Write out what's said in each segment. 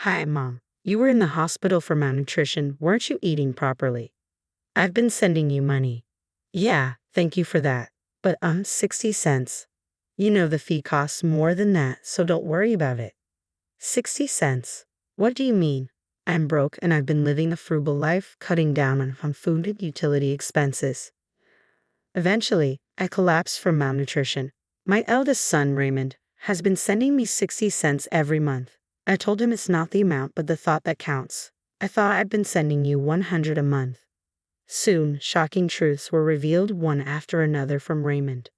Hi, Mom. You were in the hospital for malnutrition. Weren't you eating properly? I've been sending you money. Yeah, thank you for that. But 60 cents. You know the fee costs more than that, so don't worry about it. 60 cents? What do you mean? I'm broke and I've been living a frugal life, cutting down on food and utility expenses. Eventually, I collapsed from malnutrition. My eldest son, Raymond, has been sending me 60 cents every month. I told him it's not the amount but the thought that counts. I thought I'd been sending you 100 a month. Soon, shocking truths were revealed one after another from Raymond.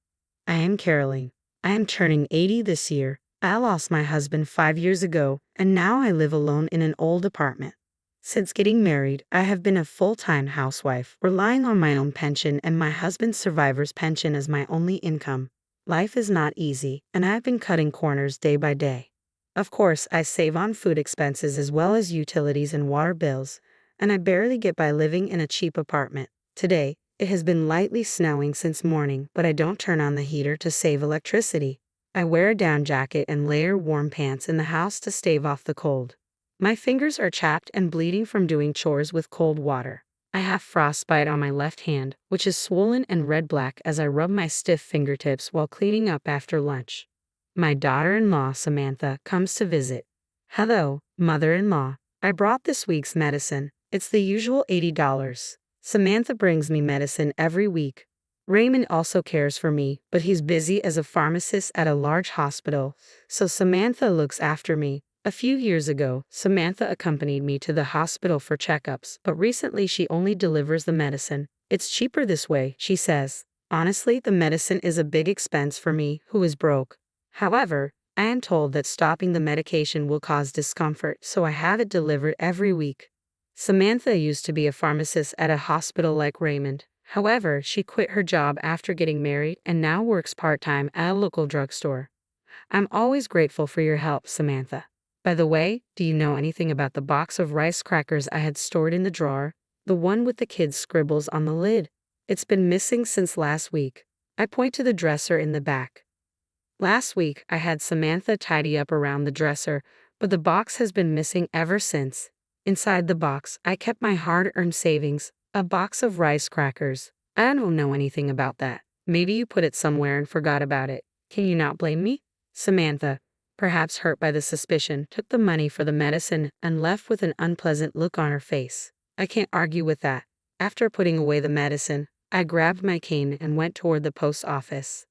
I am caroling. I am turning 80 this year. I lost my husband 5 years ago, and now I live alone in an old apartment. Since getting married, I have been a full-time housewife, relying on my own pension and my husband's survivor's pension as my only income. Life is not easy, and I have been cutting corners day by day. Of course, I save on food expenses as well as utilities and water bills, and I barely get by living in a cheap apartment. Today, it has been lightly snowing since morning, but I don't turn on the heater to save electricity. I wear a down jacket and layer warm pants in the house to stave off the cold. My fingers are chapped and bleeding from doing chores with cold water. I have frostbite on my left hand, which is swollen and red-black as I rub my stiff fingertips while cleaning up after lunch. My daughter-in-law, Samantha, comes to visit. Hello, mother-in-law. I brought this week's medicine. It's the usual $80. Samantha brings me medicine every week. Raymond also cares for me, but he's busy as a pharmacist at a large hospital, so Samantha looks after me. A few years ago, Samantha accompanied me to the hospital for checkups, but recently she only delivers the medicine. It's cheaper this way, she says. Honestly, the medicine is a big expense for me, who is broke. However, I am told that stopping the medication will cause discomfort, so I have it delivered every week. Samantha used to be a pharmacist at a hospital like Raymond. However, she quit her job after getting married and now works part-time at a local drugstore. I'm always grateful for your help, Samantha. By the way, do you know anything about the box of rice crackers I had stored in the drawer? The one with the kids' scribbles on the lid. It's been missing since last week. I point to the dresser in the back. Last week, I had Samantha tidy up around the dresser, but the box has been missing ever since. Inside the box, I kept my hard-earned savings, a box of rice crackers. I don't know anything about that. Maybe you put it somewhere and forgot about it. Can you not blame me? Samantha, perhaps hurt by the suspicion, took the money for the medicine and left with an unpleasant look on her face. I can't argue with that. After putting away the medicine, I grabbed my cane and went toward the post office.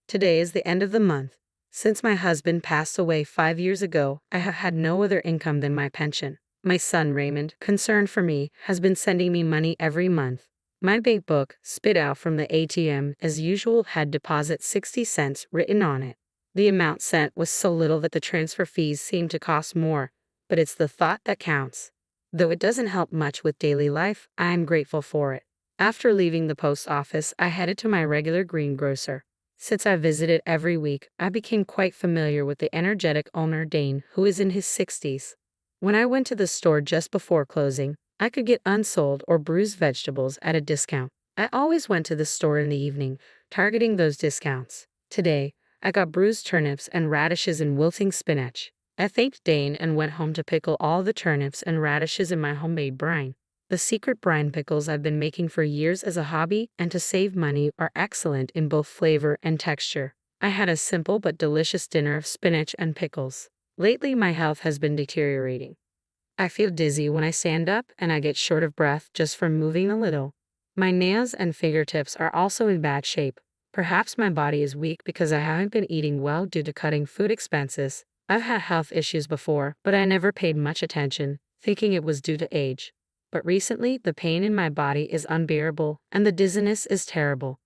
Today is the end of the month. Since my husband passed away 5 years ago, I have had no other income than my pension. My son Raymond, concerned for me, has been sending me money every month. My bank book, spit out from the ATM as usual, had deposit 60 cents written on it. The amount sent was so little that the transfer fees seemed to cost more, but it's the thought that counts. Though it doesn't help much with daily life, I am grateful for it. After leaving the post office, I headed to my regular greengrocer. Since I visited every week, I became quite familiar with the energetic owner Dane, who is in his 60s. When I went to the store just before closing, I could get unsold or bruised vegetables at a discount. I always went to the store in the evening, targeting those discounts. Today, I got bruised turnips and radishes and wilting spinach. I thanked Dane and went home to pickle all the turnips and radishes in my homemade brine. The secret brine pickles I've been making for years as a hobby and to save money are excellent in both flavor and texture. I had a simple but delicious dinner of spinach and pickles. Lately, my health has been deteriorating. I feel dizzy when I stand up and I get short of breath just from moving a little. My nails and fingertips are also in bad shape. Perhaps my body is weak because I haven't been eating well due to cutting food expenses. I've had health issues before, but I never paid much attention, thinking it was due to age. But recently, the pain in my body is unbearable, and the dizziness is terrible.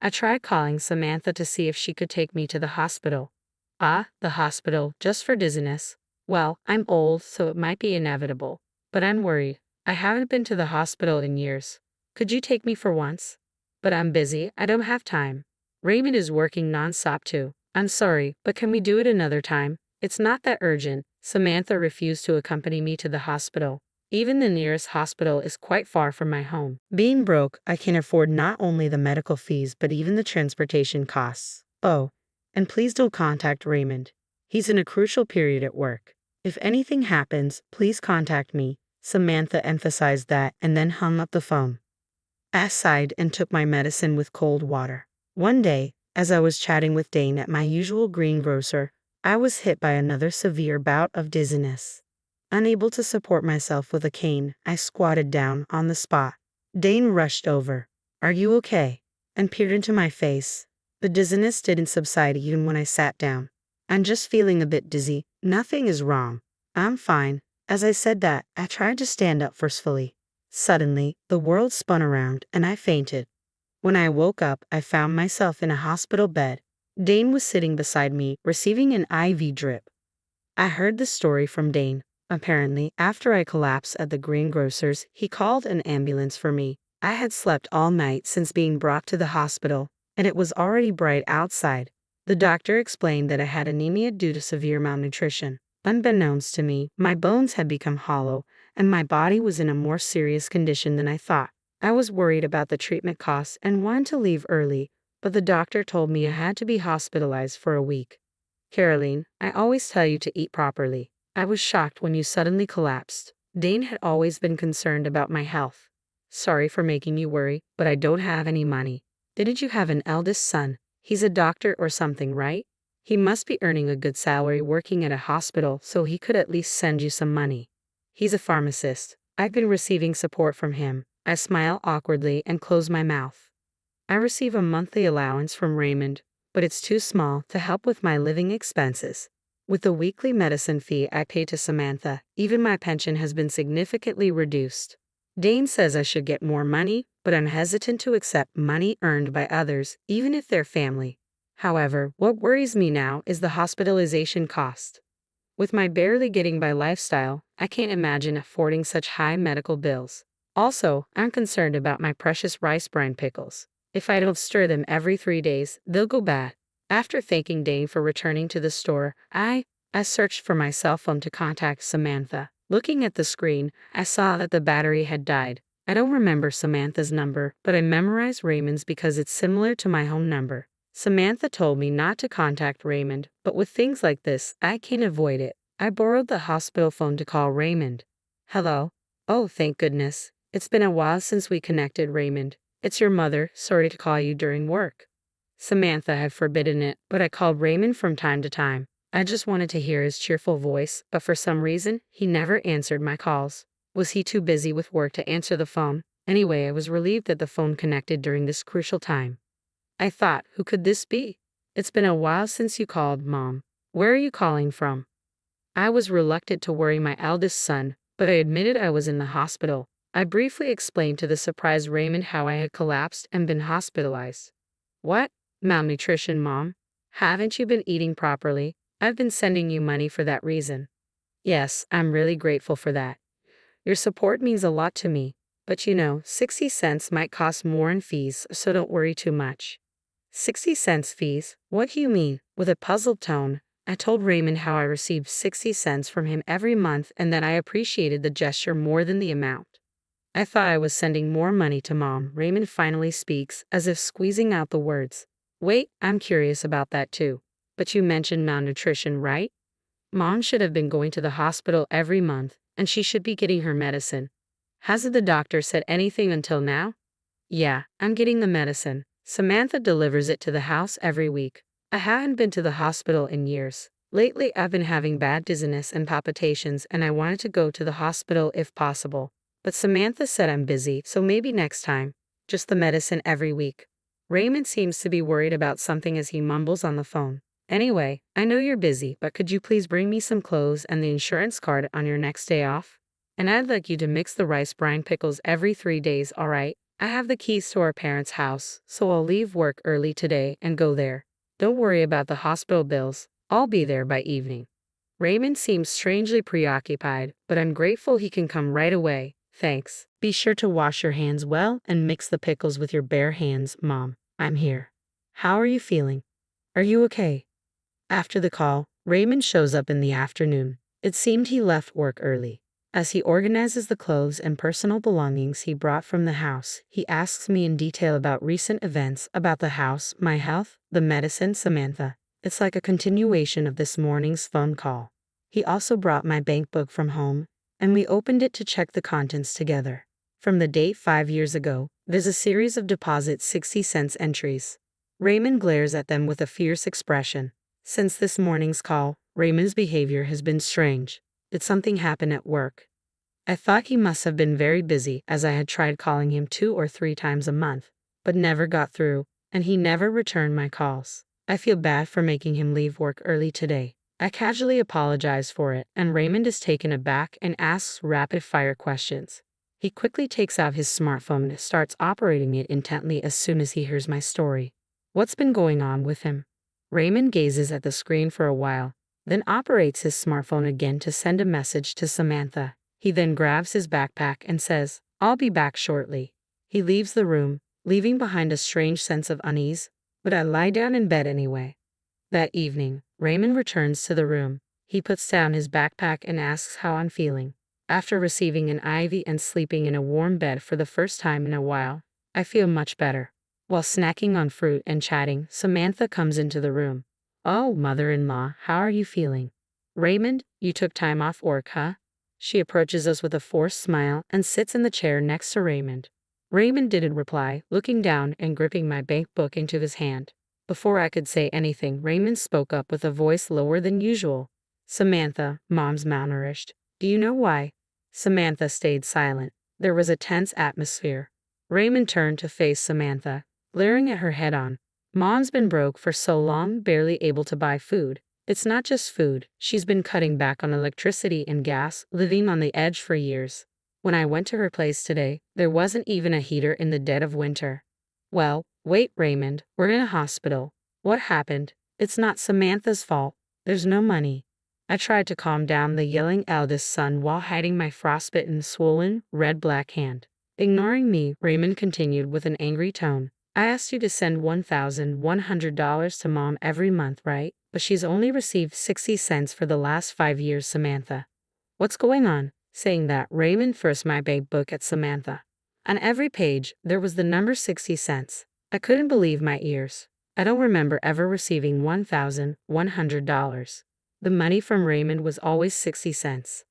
I tried calling Samantha to see if she could take me to the hospital. Ah, the hospital, just for dizziness. Well, I'm old, so it might be inevitable. But I'm worried. I haven't been to the hospital in years. Could you take me for once? But I'm busy, I don't have time. Raymond is working non-stop too. I'm sorry, but can we do it another time? It's not that urgent. Samantha refused to accompany me to the hospital. Even the nearest hospital is quite far from my home. Being broke, I can afford not only the medical fees but even the transportation costs. Oh, and please don't contact Raymond. He's in a crucial period at work. If anything happens, please contact me. Samantha emphasized that and then hung up the phone. I sighed and took my medicine with cold water. One day, as I was chatting with Dane at my usual greengrocer, I was hit by another severe bout of dizziness. Unable to support myself with a cane, I squatted down on the spot. Dane rushed over. "Are you okay?" and peered into my face. The dizziness didn't subside even when I sat down. "I'm just feeling a bit dizzy. Nothing is wrong. I'm fine." As I said that, I tried to stand up forcefully. Suddenly, the world spun around and I fainted. When I woke up, I found myself in a hospital bed. Dane was sitting beside me, receiving an IV drip. I heard the story from Dane. Apparently, after I collapsed at the greengrocer's, he called an ambulance for me. I had slept all night since being brought to the hospital, and it was already bright outside. The doctor explained that I had anemia due to severe malnutrition. Unbeknownst to me, my bones had become hollow, and my body was in a more serious condition than I thought. I was worried about the treatment costs and wanted to leave early, but the doctor told me I had to be hospitalized for a week. "Caroline, I always tell you to eat properly. I was shocked when you suddenly collapsed." Dane had always been concerned about my health. "Sorry for making you worry, but I don't have any money." "Didn't you have an eldest son? He's a doctor or something, right? He must be earning a good salary working at a hospital, so he could at least send you some money." "He's a pharmacist. I've been receiving support from him." I smile awkwardly and close my mouth. "I receive a monthly allowance from Raymond, but it's too small to help with my living expenses. With the weekly medicine fee I pay to Samantha, even my pension has been significantly reduced." Dane says I should get more money, but I'm hesitant to accept money earned by others, even if they're family. However, what worries me now is the hospitalization cost. With my barely getting by lifestyle, I can't imagine affording such high medical bills. Also, I'm concerned about my precious rice brine pickles. If I don't stir them every 3 days, they'll go bad. After thanking Dane for returning to the store, I searched for my cell phone to contact Samantha. Looking at the screen, I saw that the battery had died. I don't remember Samantha's number, but I memorized Raymond's because it's similar to my home number. Samantha told me not to contact Raymond, but with things like this, I can't avoid it. I borrowed the hospital phone to call Raymond. "Hello?" "Oh, thank goodness. It's been a while since we connected, Raymond. It's your mother. Sorry to call you during work." Samantha had forbidden it, but I called Raymond from time to time. I just wanted to hear his cheerful voice, but for some reason, he never answered my calls. Was he too busy with work to answer the phone? Anyway, I was relieved that the phone connected during this crucial time. I thought, who could this be? "It's been a while since you called, Mom. Where are you calling from?" I was reluctant to worry my eldest son, but I admitted I was in the hospital. I briefly explained to the surprised Raymond how I had collapsed and been hospitalized. "What? Malnutrition, Mom? Haven't you been eating properly? I've been sending you money for that reason." "Yes, I'm really grateful for that. Your support means a lot to me, but 60 cents might cost more in fees, so don't worry too much." "60 cents fees? What do you mean?" With a puzzled tone, I told Raymond how I received 60 cents from him every month and that I appreciated the gesture more than the amount. "I thought I was sending more money to Mom." Raymond finally speaks, as if squeezing out the words. "Wait, I'm curious about that too. But you mentioned malnutrition, right? Mom should have been going to the hospital every month, and she should be getting her medicine. Hasn't the doctor said anything until now?" "Yeah, I'm getting the medicine. Samantha delivers it to the house every week. I haven't been to the hospital in years. Lately, I've been having bad dizziness and palpitations, and I wanted to go to the hospital if possible. But Samantha said I'm busy, so maybe next time. Just the medicine every week." Raymond seems to be worried about something as he mumbles on the phone. "Anyway, I know you're busy, but could you please bring me some clothes and the insurance card on your next day off? And I'd like you to mix the rice brine pickles every 3 days, all right? I have the keys to our parents' house, so I'll leave work early today and go there. Don't worry about the hospital bills. I'll be there by evening." Raymond seems strangely preoccupied, but I'm grateful he can come right away. "Thanks. Be sure to wash your hands well and mix the pickles with your bare hands, Mom. I'm here. How are you feeling? Are you okay?" After the call, Raymond shows up in the afternoon. It seemed he left work early. As he organizes the clothes and personal belongings he brought from the house, he asks me in detail about recent events, about the house, my health, the medicine, Samantha. It's like a continuation of this morning's phone call. He also brought my bank book from home, and we opened it to check the contents together. From the date 5 years ago, there's a series of deposit 60-cent entries. Raymond glares at them with a fierce expression. Since this morning's call, Raymond's behavior has been strange. Did something happen at work? I thought he must have been very busy, as I had tried calling him 2 or 3 times a month, but never got through, and he never returned my calls. I feel bad for making him leave work early today. I casually apologize for it, and Raymond is taken aback and asks rapid-fire questions. He quickly takes out his smartphone and starts operating it intently as soon as he hears my story. What's been going on with him? Raymond gazes at the screen for a while, then operates his smartphone again to send a message to Samantha. He then grabs his backpack and says, "I'll be back shortly." He leaves the room, leaving behind a strange sense of unease, but I lie down in bed anyway. That evening, Raymond returns to the room. He puts down his backpack and asks how I'm feeling. After receiving an IV and sleeping in a warm bed for the first time in a while, I feel much better. While snacking on fruit and chatting, Samantha comes into the room. "Oh, mother-in-law, how are you feeling?" "Raymond, you took time off work, huh?" She approaches us with a forced smile and sits in the chair next to Raymond. Raymond didn't reply, looking down and gripping my bank book into his hand. Before I could say anything, Raymond spoke up with a voice lower than usual. "Samantha, Mom's malnourished. Do you know why?" Samantha stayed silent. There was a tense atmosphere. Raymond turned to face Samantha, glaring at her head-on. "Mom's been broke for so long, barely able to buy food. It's not just food, she's been cutting back on electricity and gas, living on the edge for years. When I went to her place today, there wasn't even a heater in the dead of winter." "Well, wait, Raymond, we're in a hospital. What happened? It's not Samantha's fault. There's no money." I tried to calm down the yelling eldest son while hiding my frostbitten, swollen, red-black hand. Ignoring me, Raymond continued with an angry tone. "I asked you to send $1,100 to Mom every month, right? But she's only received 60 cents for the last 5 years, Samantha. What's going on?" Saying that, Raymond thrust my bank book at Samantha. On every page, there was the number 60 cents. I couldn't believe my ears. I don't remember ever receiving $1,100. The money from Raymond was always 60 cents.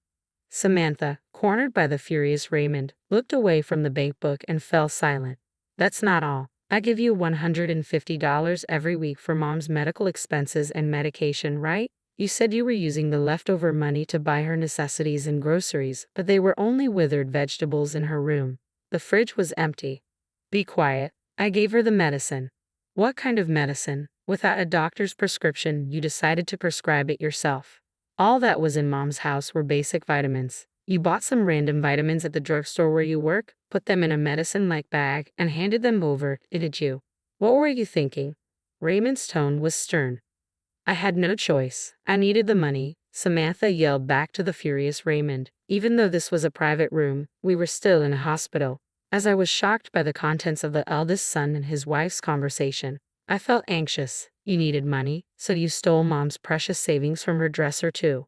Samantha, cornered by the furious Raymond, looked away from the bank book and fell silent. "That's not all. I give you $150 every week for Mom's medical expenses and medication, right? You said you were using the leftover money to buy her necessities and groceries, but they were only withered vegetables in her room. The fridge was empty." "Be quiet. I gave her the medicine." "What kind of medicine? Without a doctor's prescription, you decided to prescribe it yourself." "All that was in Mom's house were basic vitamins. You bought some random vitamins at the drugstore where you work, put them in a medicine-like bag, and handed them over, didn't you? What were you thinking?" Raymond's tone was stern. "I had no choice. I needed the money," Samantha yelled back to the furious Raymond. Even though this was a private room, we were still in a hospital. As I was shocked by the contents of the eldest son and his wife's conversation, I felt anxious. "You needed money, so you stole Mom's precious savings from her dresser too."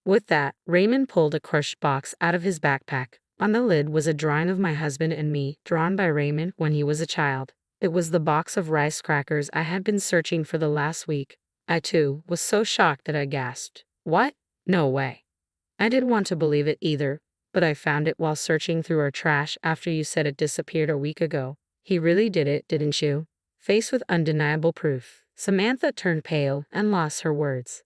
With that, Raymond pulled a crushed box out of his backpack. On the lid was a drawing of my husband and me, drawn by Raymond when he was a child. It was the box of rice crackers I had been searching for the last week. I, too, was so shocked that I gasped. "What? No way." I didn't want to believe it either, but I found it while searching through our trash after you said it disappeared a week ago. "He really did it, didn't you?" Faced with undeniable proof, Samantha turned pale and lost her words.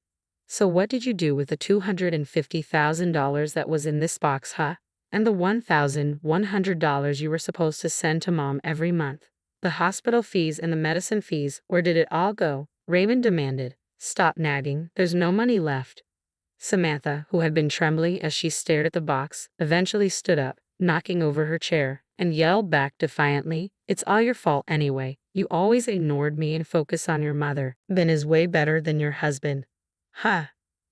"So what did you do with the $250,000 that was in this box, huh? And the $1,100 you were supposed to send to Mom every month? The hospital fees and the medicine fees, where did it all go?" Raymond demanded. "Stop nagging, there's no money left." Samantha, who had been trembling as she stared at the box, eventually stood up, knocking over her chair, and yelled back defiantly, "It's all your fault anyway. You always ignored me and focused on your mother. Ben is way better than your husband." "Huh.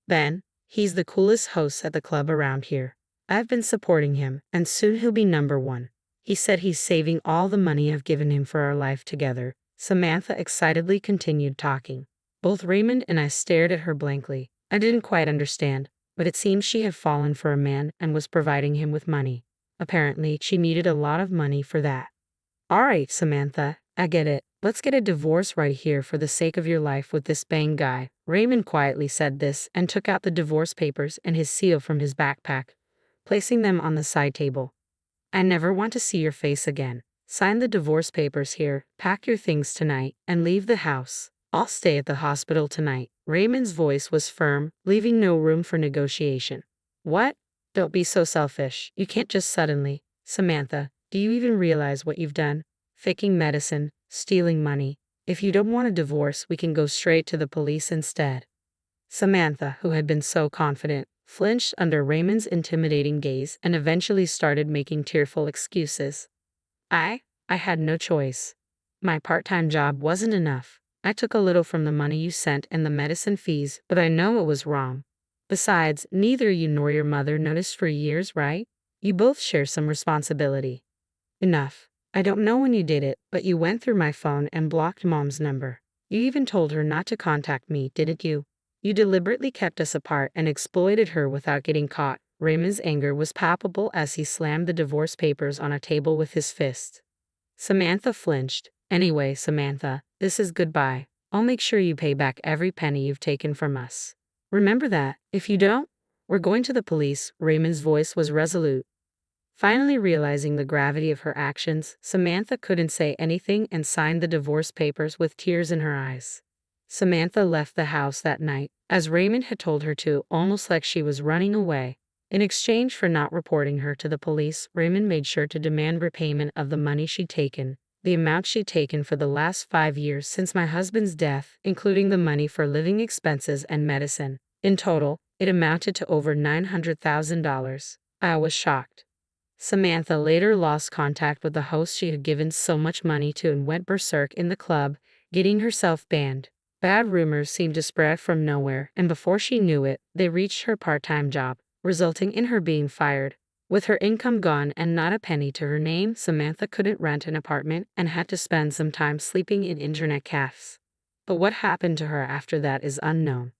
Ben? He's the coolest host at the club around here. I've been supporting him, and soon he'll be #1. He said he's saving all the money I've given him for our life together." Samantha excitedly continued talking. Both Raymond and I stared at her blankly. I didn't quite understand, but it seemed she had fallen for a man and was providing him with money. Apparently, she needed a lot of money for that. "All right, Samantha, I get it. Let's get a divorce right here for the sake of your life with this bang guy. Raymond quietly said this and took out the divorce papers and his seal from his backpack, placing them on the side table. I never want to see your face again. Sign the divorce papers here, pack your things tonight, and leave the house. I'll stay at the hospital tonight. Raymond's voice was firm, leaving no room for negotiation. What? Don't be so selfish. You can't just suddenly. Samantha, do you even realize what you've done? Faking medicine, stealing money. If you don't want a divorce, we can go straight to the police instead. Samantha, who had been so confident, flinched under Raymond's intimidating gaze and eventually started making tearful excuses. I had no choice. My part-time job wasn't enough. I took a little from the money you sent and the medicine fees, but I know it was wrong. Besides, neither you nor your mother noticed for years, right? You both share some responsibility. Enough. I don't know when you did it, but you went through my phone and blocked Mom's number. You even told her not to contact me, didn't you? You deliberately kept us apart and exploited her without getting caught. Raymond's anger was palpable as he slammed the divorce papers on a table with his fist. Samantha flinched. Anyway, Samantha, this is goodbye. I'll make sure you pay back every penny you've taken from us. Remember that. If you don't, we're going to the police. Raymond's voice was resolute. Finally realizing the gravity of her actions, Samantha couldn't say anything and signed the divorce papers with tears in her eyes. Samantha left the house that night, as Raymond had told her to, almost like she was running away. In exchange for not reporting her to the police, Raymond made sure to demand repayment of the money she'd taken, the amount she'd taken for the last 5 years since my husband's death, including the money for living expenses and medicine. In total, it amounted to over $900,000. I was shocked. Samantha later lost contact with the host she had given so much money to and went berserk in the club, getting herself banned. Bad rumors seemed to spread from nowhere, and before she knew it, they reached her part-time job, resulting in her being fired. With her income gone and not a penny to her name, Samantha couldn't rent an apartment and had to spend some time sleeping in internet cafes. But what happened to her after that is unknown.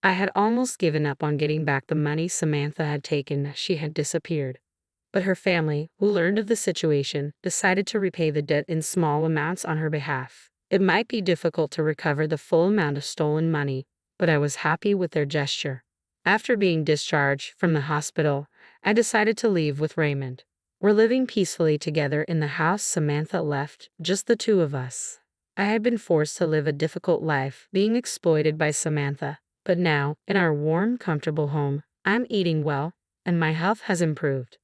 I had almost given up on getting back the money Samantha had taken as she had disappeared. But her family, who learned of the situation, decided to repay the debt in small amounts on her behalf. It might be difficult to recover the full amount of stolen money, but I was happy with their gesture. After being discharged from the hospital, I decided to leave with Raymond. We're living peacefully together in the house Samantha left, just the two of us. I had been forced to live a difficult life, being exploited by Samantha, but now, in our warm, comfortable home, I'm eating well, and my health has improved.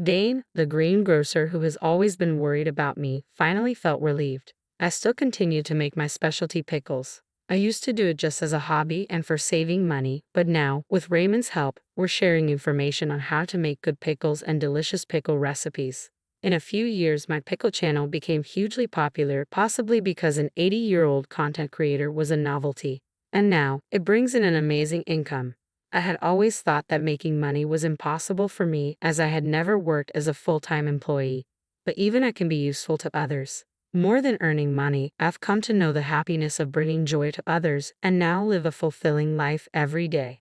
Dane, the greengrocer who has always been worried about me, finally felt relieved. I still continue to make my specialty pickles. I used to do it just as a hobby and for saving money, but now, with Raymond's help, we're sharing information on how to make good pickles and delicious pickle recipes. In a few years, my pickle channel became hugely popular, possibly because an 80-year-old content creator was a novelty. And now, it brings in an amazing income. I had always thought that making money was impossible for me as I had never worked as a full-time employee. But even I can be useful to others. More than earning money, I've come to know the happiness of bringing joy to others and now live a fulfilling life every day.